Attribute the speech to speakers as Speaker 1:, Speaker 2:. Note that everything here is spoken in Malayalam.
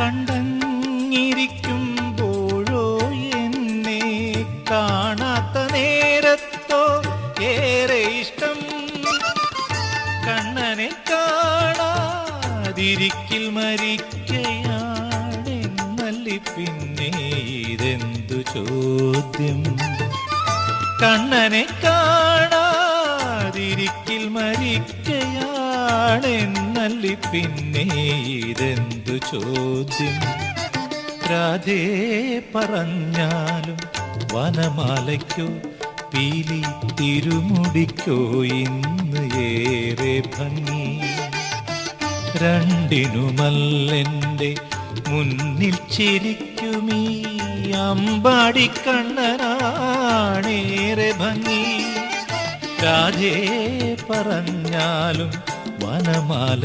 Speaker 1: കണ്ടങ്ങിരിക്കുമ്പോഴോ എന്നെ കാണാത്ത നേരത്തോ ഏറെ ഇഷ്ടം. കണ്ണനെ കാണാതിരിക്കിൽ മരിക്കയാണെന്നല്ലി പിന്നെ ഇതെന്തു ചോദ്യം. കണ്ണനെ കാണാതിരിക്കിൽ മരിക്കയാണെന്നല്ലി പിന്നെ ഇതെന്തു ചോദ്യം. രാധേ പറഞ്ഞാലും വനമാലയ്ക്കോ പീലി തിരുമുടിക്കോ ഇന്ന് ഏറെ ഭംഗി. രണ്ടിനുമല്ലെൻ്റെ മുന്നിൽ ചിരിക്കുമീ അമ്പാടിക്കണ്ണനാണേറെ ഭംഗി. രാധേ പറഞ്ഞാലും വനമാല